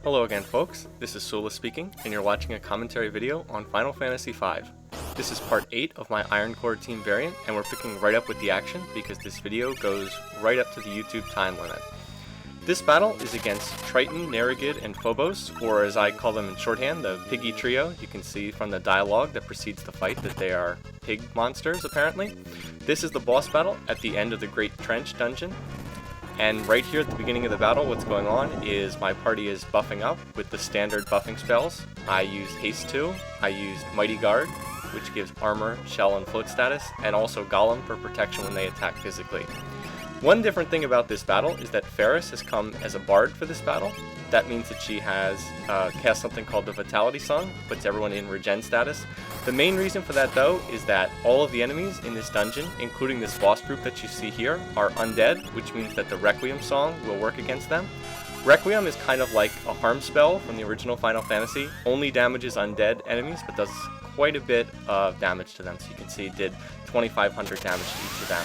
Hello again folks, this is Sula speaking, and you're watching a commentary video on Final Fantasy V. This is part 8 of my Ironcore team variant, and we're picking right up with the action because this video goes right up to the YouTube time limit. This battle is against Triton, Neregerid, and Phobos, or as I call them in shorthand, the Piggy Trio. You can see from the dialogue that precedes the fight that they are pig monsters, apparently. This is the boss battle at the end of the Great Trench dungeon. And right here at the beginning of the battle, what's going on is my party is buffing up with the standard buffing spells. I used Haste 2, I used Mighty Guard, which gives armor, shell, and float status, and also Golem for protection when they attack physically. One different thing about this battle is that Ferris has come as a bard for this battle. That means that she has cast something called the Vitality Song, puts everyone in regen status. The main reason for that though is that all of the enemies in this dungeon, including this boss group that you see here, are undead, which means that the Requiem song will work against them. Requiem is kind of like a harm spell from the original Final Fantasy, only damages undead enemies, but does quite a bit of damage to them. So you can see it did 2,500 damage to each of them.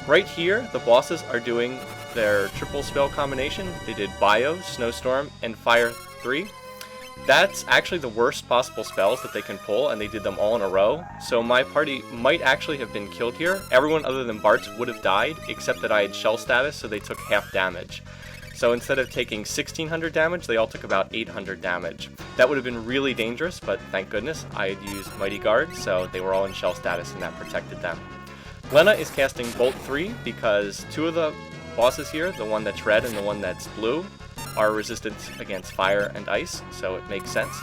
Right here, the bosses are doing their triple spell combination. They did Bio, Snowstorm, and Fire 3. That's actually the worst possible spells that they can pull, and they did them all in a row. So my party might actually have been killed here. Everyone other than Bart's would have died, except that I had shell status, so they took half damage. So instead of taking 1,600 damage, they all took about 800 damage. That would have been really dangerous, but thank goodness I had used Mighty Guard, so they were all in shell status, and that protected them. Lena is casting Bolt 3 because two of the bosses here, the one that's red and the one that's blue, are resistant against fire and ice, so it makes sense.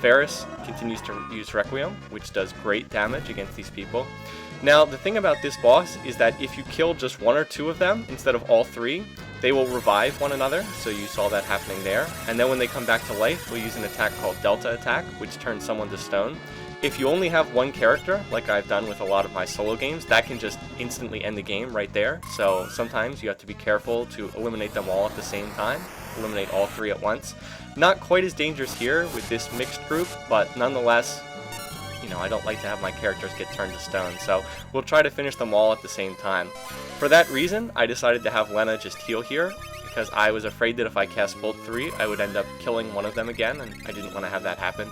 Ferris continues to use Requiem, which does great damage against these people. Now, the thing about this boss is that if you kill just one or two of them instead of all three, they will revive one another, so you saw that happening there. And then when they come back to life, we'll use an attack called Delta Attack, which turns someone to stone. If you only have one character, like I've done with a lot of my solo games, that can just instantly end the game right there. So sometimes you have to be careful to eliminate them all at the same time, eliminate all three at once. Not quite as dangerous here with this mixed group, but nonetheless, I don't like to have my characters get turned to stone, so we'll try to finish them all at the same time. For that reason, I decided to have Lena just heal here, because I was afraid that if I cast Bolt 3, I would end up killing one of them again, and I didn't want to have that happen.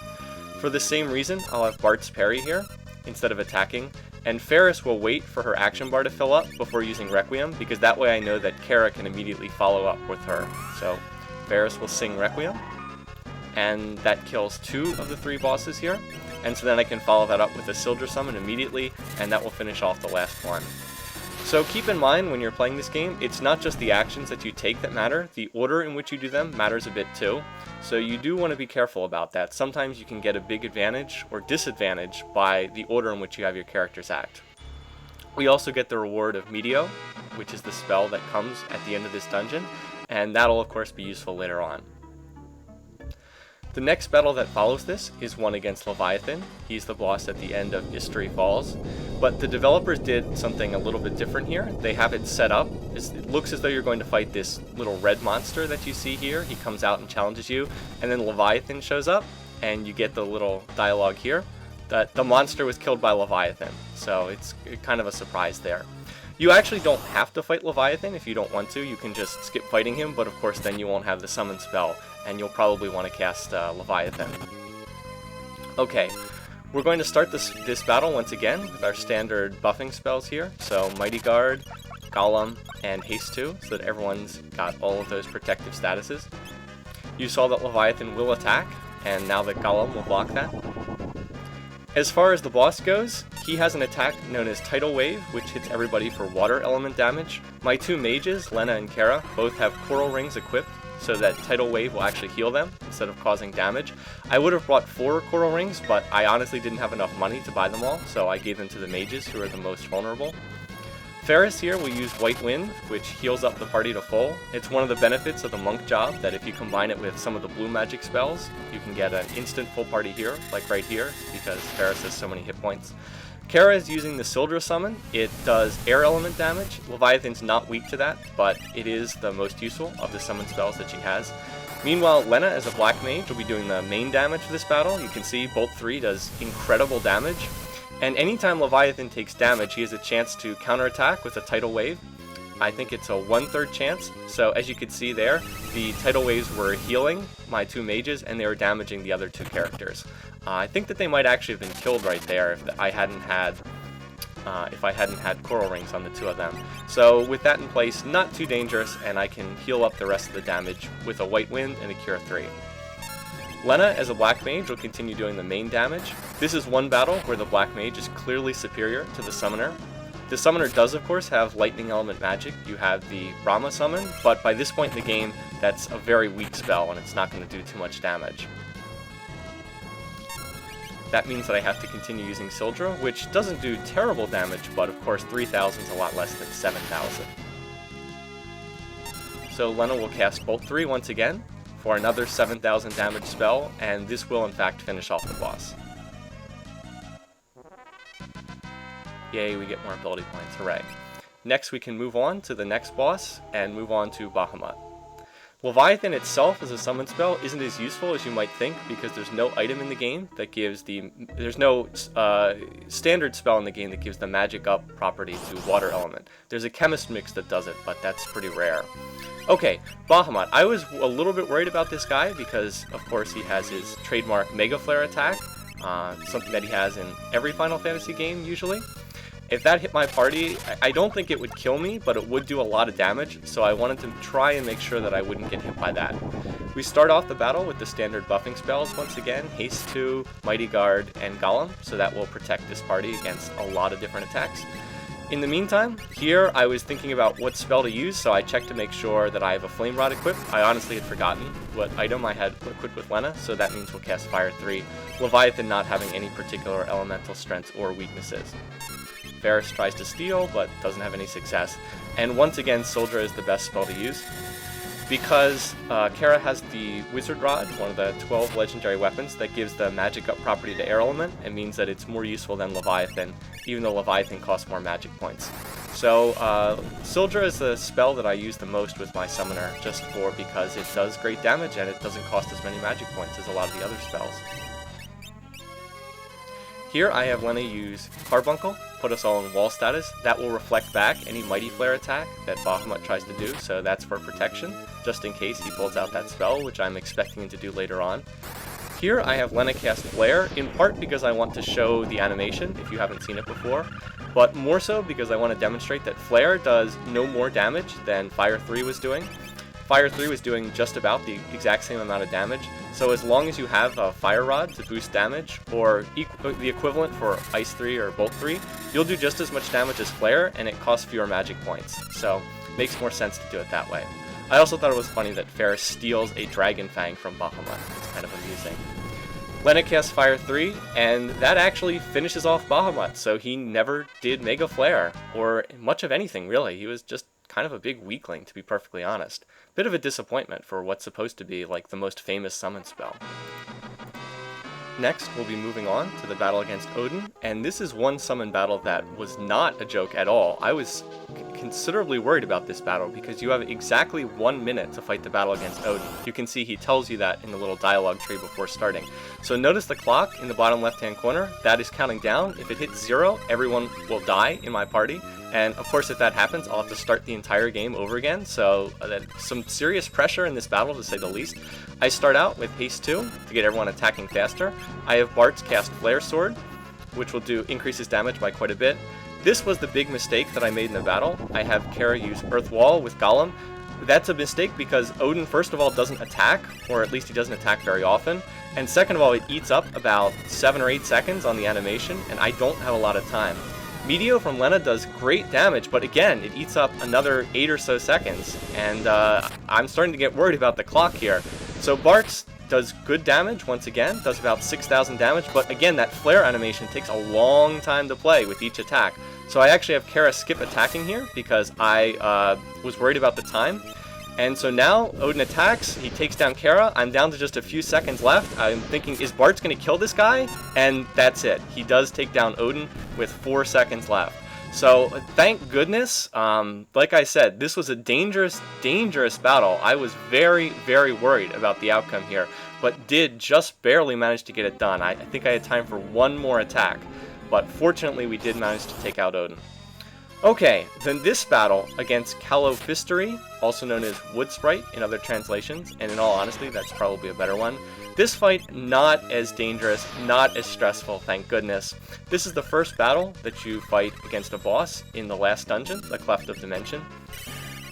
For the same reason, I'll have Bart's parry here, instead of attacking, and Ferris will wait for her action bar to fill up before using Requiem, because that way I know that Kara can immediately follow up with her. So Ferris will sing Requiem, and that kills two of the three bosses here, and so then I can follow that up with a Sildra Summon immediately, and that will finish off the last one. So keep in mind when you're playing this game, it's not just the actions that you take that matter, the order in which you do them matters a bit too. So you do want to be careful about that. Sometimes you can get a big advantage or disadvantage by the order in which you have your characters act. We also get the reward of Meteo, which is the spell that comes at the end of this dungeon, and that'll of course be useful later on. The next battle that follows this is one against Leviathan. He's the boss at the end of History Falls. But the developers did something a little bit different here. They have it set up. It looks as though you're going to fight this little red monster that you see here. He comes out and challenges you, and then Leviathan shows up, and you get the little dialogue here that the monster was killed by Leviathan. So it's kind of a surprise there. You actually don't have to fight Leviathan if you don't want to. You can just skip fighting him, but of course then you won't have the summon spell, and you'll probably want to cast Leviathan. Okay, we're going to start this battle once again with our standard buffing spells here. So Mighty Guard, Golem, and Haste 2, so that everyone's got all of those protective statuses. You saw that Leviathan will attack, and now that Golem will block that. As far as the boss goes, he has an attack known as Tidal Wave, which hits everybody for water element damage. My two mages, Lena and Kara, both have coral rings equipped, so that Tidal Wave will actually heal them instead of causing damage. I would have brought 4 coral rings, but I honestly didn't have enough money to buy them all, so I gave them to the mages, who are the most vulnerable. Ferris here will use White Wind, which heals up the party to full. It's one of the benefits of the monk job, that if you combine it with some of the blue magic spells, you can get an instant full party here, like right here, because Ferris has so many hit points. Kara is using the Sildra Summon. It does air element damage. Leviathan's not weak to that, but it is the most useful of the summon spells that she has. Meanwhile, Lena, as a black mage, will be doing the main damage for this battle. You can see Bolt 3 does incredible damage. And anytime Leviathan takes damage, he has a chance to counterattack with a Tidal Wave. I think it's a 1/3 chance. So as you can see there, the tidal waves were healing my 2 mages and they were damaging the other 2 characters. I think that they might actually have been killed right there if I hadn't had coral rings on the 2 of them. So with that in place, not too dangerous, and I can heal up the rest of the damage with a White Wind and a Cure 3. Lena, as a Black Mage, will continue doing the main damage. This is one battle where the Black Mage is clearly superior to the Summoner. The Summoner does, of course, have Lightning Element magic. You have the Brahma Summon, but by this point in the game, that's a very weak spell, and it's not going to do too much damage. That means that I have to continue using Sildra, which doesn't do terrible damage, but of course 3,000 is a lot less than 7,000. So Lena will cast Bolt 3 once again for another 7,000 damage spell, and this will in fact finish off the boss. Yay, we get more ability points, hooray. Next we can move on to the next boss, and move on to Bahamut. Leviathan itself as a summon spell isn't as useful as you might think because there's no item in the game that gives there's no standard spell in the game that gives the magic up property to water element. There's a chemist mix that does it, but that's pretty rare. Okay, Bahamut. I was a little bit worried about this guy because of course he has his trademark Mega Flare attack, something that he has in every Final Fantasy game usually. If that hit my party, I don't think it would kill me, but it would do a lot of damage, so I wanted to try and make sure that I wouldn't get hit by that. We start off the battle with the standard buffing spells once again, Haste 2, Mighty Guard, and Golem, so that will protect this party against a lot of different attacks. In the meantime, here I was thinking about what spell to use, so I checked to make sure that I have a Flame Rod equipped. I honestly had forgotten what item I had equipped with Lena, so that means we'll cast Fire 3, Leviathan not having any particular elemental strengths or weaknesses. Varus tries to steal, but doesn't have any success. And once again, Sildra is the best spell to use. Because Kara has the Wizard Rod, one of the 12 legendary weapons, that gives the magic up property to air element, and means that it's more useful than Leviathan, even though Leviathan costs more magic points. So Sildra is the spell that I use the most with my summoner, just because it does great damage and it doesn't cost as many magic points as a lot of the other spells. Here I have Lena use Carbuncle, put us all in wall status. That will reflect back any Mighty Flare attack that Bahamut tries to do, so that's for protection, just in case he pulls out that spell, which I'm expecting him to do later on. Here I have Lena cast Flare, in part because I want to show the animation, if you haven't seen it before, but more so because I want to demonstrate that Flare does no more damage than Fire 3 was doing. Fire 3 was doing just about the exact same amount of damage, so as long as you have a Fire Rod to boost damage, or the equivalent for Ice 3 or Bolt 3, you'll do just as much damage as Flare, and it costs fewer magic points, so it makes more sense to do it that way. I also thought it was funny that Ferris steals a Dragon Fang from Bahamut. It's kind of amusing. Lena casts Fire 3, and that actually finishes off Bahamut, so he never did Mega Flare, or much of anything really. He was just kind of a big weakling, to be perfectly honest. Bit of a disappointment for what's supposed to be like the most famous summon spell. Next, we'll be moving on to the battle against Odin, and this is one summon battle that was not a joke at all. I was considerably worried about this battle because you have exactly 1 minute to fight the battle against Odin. You can see he tells you that in the little dialogue tree before starting. So notice the clock in the bottom left-hand corner. That is counting down. If it hits 0, everyone will die in my party. And of course, if that happens, I'll have to start the entire game over again, so some serious pressure in this battle, to say the least. I start out with Haste 2 to get everyone attacking faster. I have Bartz cast Flare Sword, which will increases damage by quite a bit. This was the big mistake that I made in the battle. I have Kara use Earth Wall with Golem. That's a mistake because Odin, first of all, doesn't attack, or at least he doesn't attack very often. And second of all, it eats up about 7 or 8 seconds on the animation, and I don't have a lot of time. Meteor from Lena does great damage, but again, it eats up another 8 or so seconds, and I'm starting to get worried about the clock here. So Bartz does good damage once again, does about 6,000 damage, but again, that flare animation takes a long time to play with each attack. So I actually have Kara skip attacking here because I was worried about the time. And so now Odin attacks, he takes down Kara, I'm down to just a few seconds left. I'm thinking, is Bartz going to kill this guy? And that's it. He does take down Odin with 4 seconds left. So thank goodness, like I said, this was a dangerous, dangerous battle. I was very, very worried about the outcome here, but did just barely manage to get it done. I think I had time for one more attack, but fortunately we did manage to take out Odin. Okay, then this battle against Calophystery, also known as Wood Sprite in other translations, and in all honesty, that's probably a better one. This fight, not as dangerous, not as stressful, thank goodness. This is the first battle that you fight against a boss in the last dungeon, the Cleft of Dimension.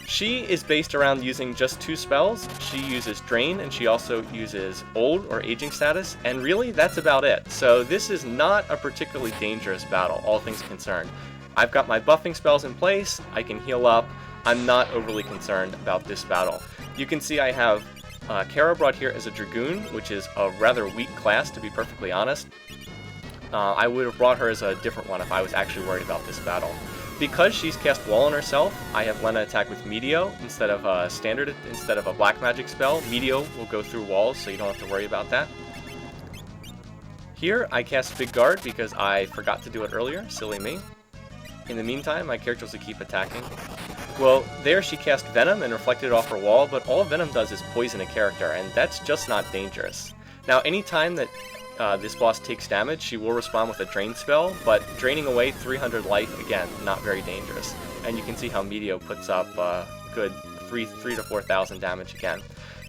She is based around using just 2 spells. She uses Drain, and she also uses Old or Aging status, and really, that's about it. So this is not a particularly dangerous battle, all things concerned. I've got my buffing spells in place, I can heal up, I'm not overly concerned about this battle. You can see I have Kara brought here as a Dragoon, which is a rather weak class, to be perfectly honest. I would have brought her as a different one if I was actually worried about this battle. Because she's cast Wall on herself, I have Lena attack with Meteo instead of a black magic spell. Meteo will go through walls, so you don't have to worry about that. Here, I cast Big Guard because I forgot to do it earlier, silly me. In the meantime, my characters will keep attacking. Well, there she cast Venom and reflected it off her wall, but all Venom does is poison a character, and that's just not dangerous. Now, anytime that this boss takes damage, she will respond with a Drain spell, but draining away 300 life, again, not very dangerous. And you can see how Meteo puts up good 3,000 to 4,000 damage again.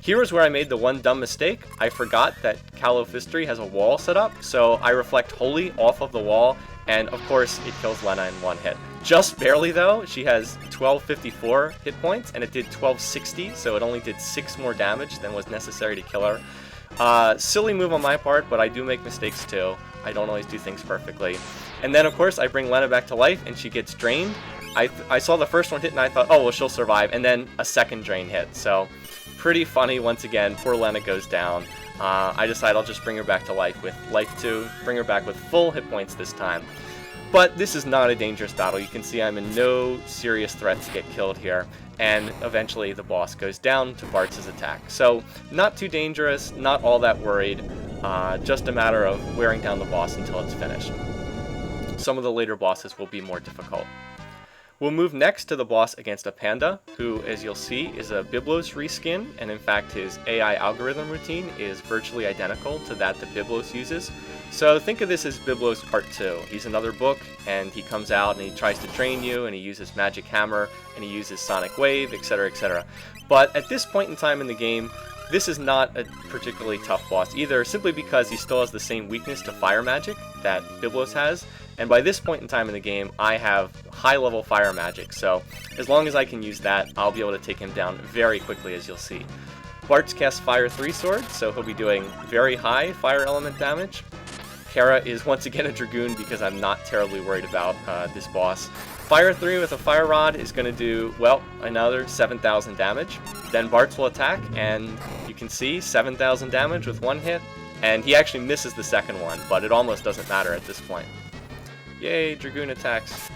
Here is where I made the one dumb mistake. I forgot that Calophystery has a wall set up, so I reflect Holy off of the wall, and of course it kills Lena in one hit. Just barely though, she has 1254 hit points, and it did 1260, so it only did 6 more damage than was necessary to kill her. Silly move on my part, but I do make mistakes too. I don't always do things perfectly. And then of course I bring Lena back to life, and she gets drained. I saw the first one hit and I thought, oh well, she'll survive, and then a second drain hit, so pretty funny once again. Poor Lena goes down. I decide I'll just bring her back to life with life 2, bring her back with full hit points this time. But this is not a dangerous battle. You can see I'm in no serious threat to get killed here, and eventually the boss goes down to Bartz's attack. So not too dangerous, not all that worried, just a matter of wearing down the boss until it's finished. Some of the later bosses will be more difficult. We'll move next to the boss against A-Panda, who, as you'll see, is a Byblos reskin, and in fact his AI algorithm routine is virtually identical to that Byblos uses. So think of this as Byblos Part 2. He's another book, and he comes out and he tries to train you, and he uses Magic Hammer, and he uses Sonic Wave, etc, etc. But at this point in time in the game, this is not a particularly tough boss either, simply because he still has the same weakness to fire magic that Byblos has. And by this point in time in the game, I have high-level fire magic, so as long as I can use that, I'll be able to take him down very quickly, as you'll see. Bartz casts Fire 3 Sword, so he'll be doing very high fire element damage. Kara is once again a Dragoon because I'm not terribly worried about this boss. Fire 3 with a Fire Rod is going to do, well, another 7,000 damage. Then Bartz will attack, and you can see 7,000 damage with one hit, and he actually misses the second one, but it almost doesn't matter at this point. Yay, Dragoon attacks.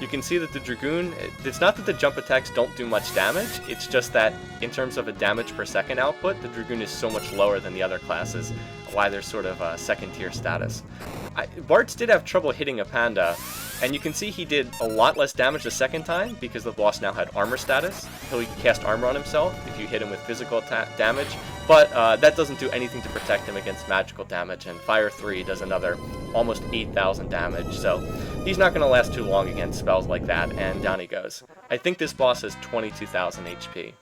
You can see that the Dragoon, it's not that the jump attacks don't do much damage, it's just that in terms of a damage per second output, the Dragoon is so much lower than the other classes, why they're sort of a second tier status. Bartz did have trouble hitting A-Panda, and you can see he did a lot less damage the second time because the boss now had armor status. He'll cast armor on himself if you hit him with physical damage, but that doesn't do anything to protect him against magical damage, and Fire 3 does another almost 8,000 damage, so he's not going to last too long against spells like that, and down he goes. I think this boss has 22,000 HP.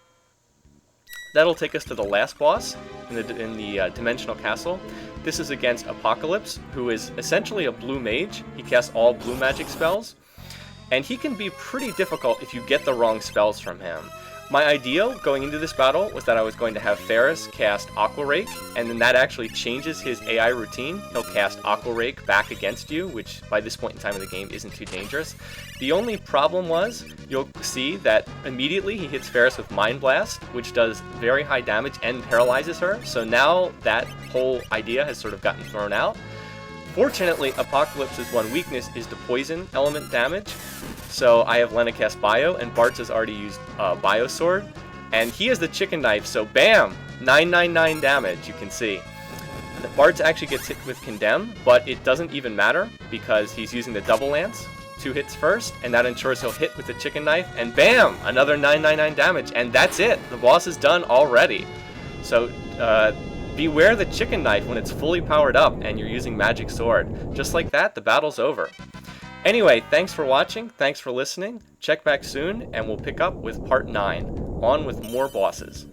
That'll take us to the last boss in the Dimensional Castle. This is against Apocalypse, who is essentially a blue mage. He casts all blue magic spells, and he can be pretty difficult if you get the wrong spells from him. My idea going into this battle was that I was going to have Ferris cast Aqua Rake, and then that actually changes his AI routine. He'll cast Aqua Rake back against you, which by this point in time in the game isn't too dangerous. The only problem was, you'll see that immediately he hits Ferris with Mind Blast, which does very high damage and paralyzes her, so now that whole idea has sort of gotten thrown out. Fortunately, Apocalypse's one weakness is the poison element damage, so I have Lena cast Bio, and Bartz has already used Bio Sword, and he has the chicken knife, so bam! 999 damage, you can see. Bartz actually gets hit with Condemn, but it doesn't even matter, because he's using the Double Lance, 2 hits first, and that ensures he'll hit with the chicken knife, and bam! Another 999 damage, and that's it! The boss is done already. So, beware the chicken knife when it's fully powered up and you're using Magic Sword. Just like that, the battle's over. Anyway, thanks for watching, thanks for listening, check back soon, and we'll pick up with part 9, on with more bosses.